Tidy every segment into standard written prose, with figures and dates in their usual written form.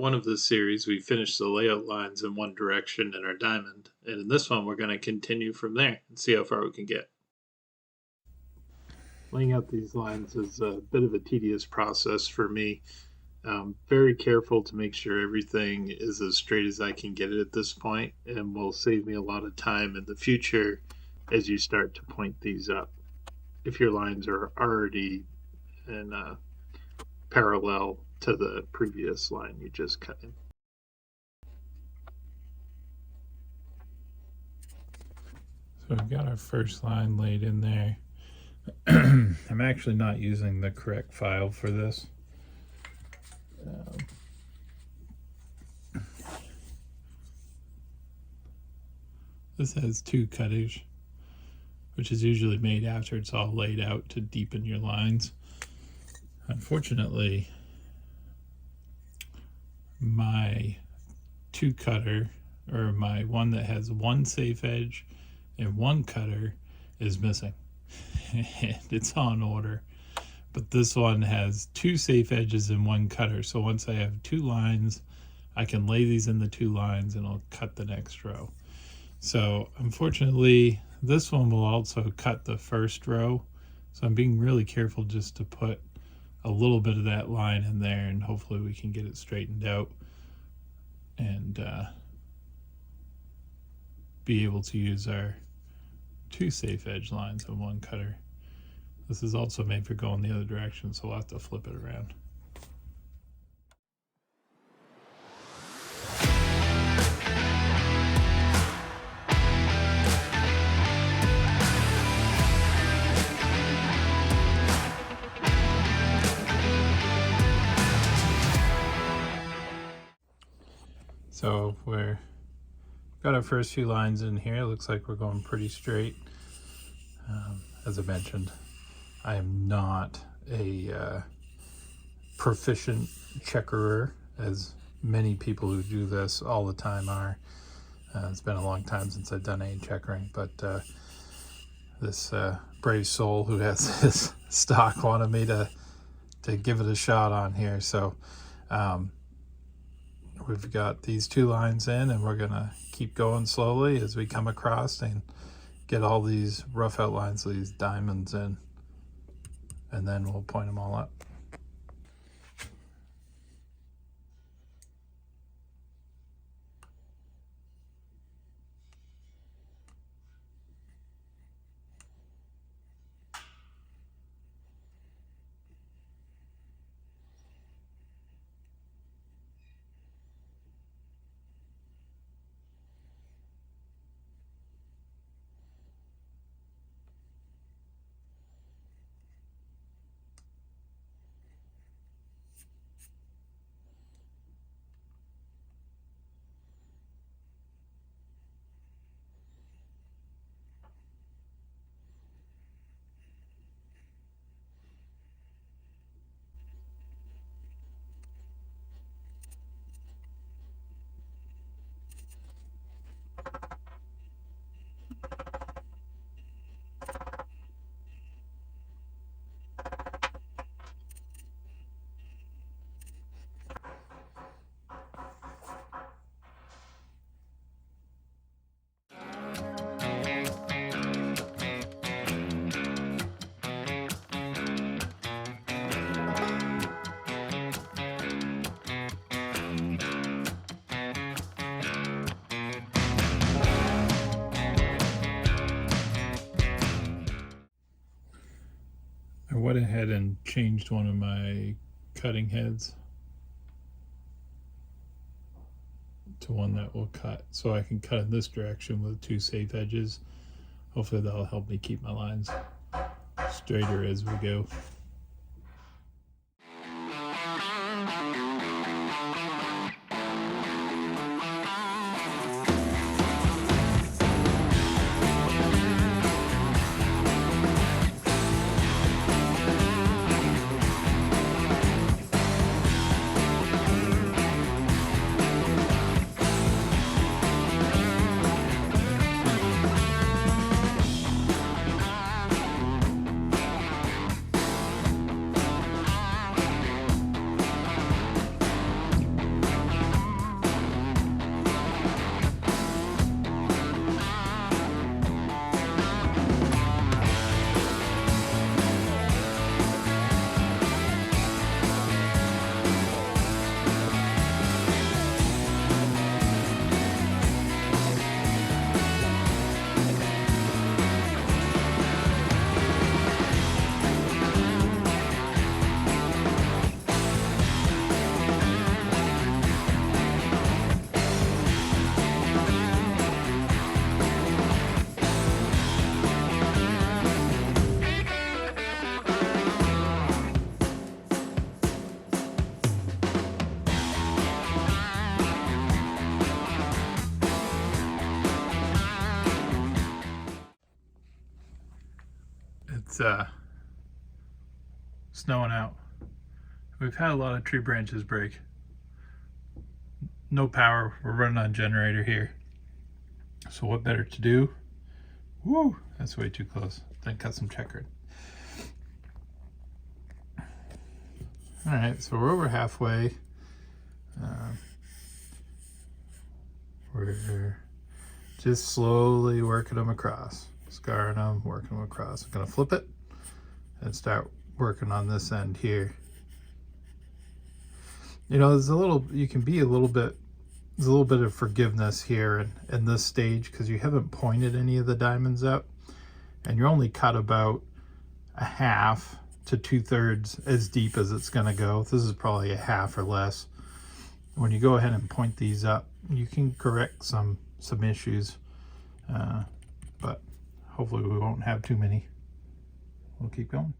one of this series, we finished the layout lines in one direction in our diamond, and in this one, we're going to continue from there and see how far we can get. Laying out these lines is a bit of a tedious process for me. Very careful to make sure everything is as straight as I can get it at this point, and will save me a lot of time in the future as you start to point these up. If your lines are already in parallel to the previous line you just cut in. So we've got our first line laid in there. I'm actually not using the correct file for this. This has two cutters, which is usually made after it's all laid out to deepen your lines. Unfortunately, my two cutter, or my one that has one safe edge and one cutter, is missing. And it's on order, but this one has two safe edges and one cutter, so once I have two lines, I can lay these in the two lines and I'll cut the next row. So unfortunately, this one will also cut the first row, so I'm being really careful just to put a little bit of that line in there, and hopefully we can get it straightened out and be able to use our two safe edge lines and one cutter. This is also made for going the other direction, so we'll have to flip it around. So we're got our first few lines in here. It looks like we're going pretty straight. As I mentioned, I am not a proficient checkerer, as many people who do this all the time are. It's been a long time since I've done any checkering, but this brave soul who has his stock wanted me to give it a shot on here. So we've got these two lines in, and we're gonna keep going slowly as we come across and get all these rough outlines, these diamonds in, and then we'll point them all up. I went ahead and changed one of my cutting heads to one that will cut, so I can cut in this direction with two safe edges. Hopefully that'll help me keep my lines straighter as we go. It's snowing out. We've had a lot of tree branches break. No power. We're running on a generator here. So what better to do? Woo! That's way too close. Then cut some checkering. All right, so we're over halfway. We're just slowly working them across, scarring them, working them across. I'm gonna flip it and start working on this end here. You know, there's a little bit of forgiveness here in this stage because you haven't pointed any of the diamonds up, and you're only cut about a half to 2/3 as deep as it's gonna go. This is probably a half or less. When you go ahead and point these up, you can correct some issues, but hopefully we won't have too many. We'll keep going.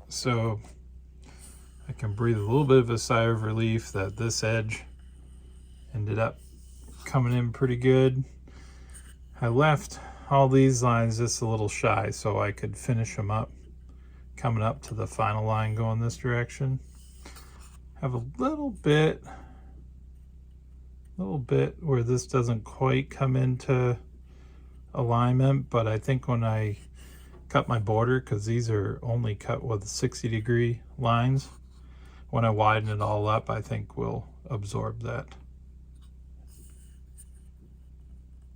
So I can breathe a little bit of a sigh of relief that this edge ended up coming in pretty good. I left all these lines just a little shy so I could finish them up coming up to the final line going this direction. Have a little bit where this doesn't quite come into alignment, but I think when I cut my border, because these are only cut with 60-degree lines, when I widen it all up, I think we'll absorb that.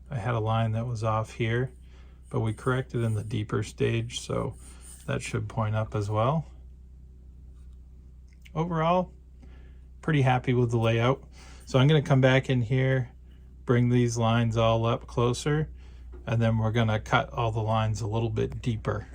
I had a line that was off here, but we corrected in the deeper stage, so that should point up as well. Overall, pretty happy with the layout. So I'm going to come back in here, bring these lines all up closer, and then we're going to cut all the lines a little bit deeper.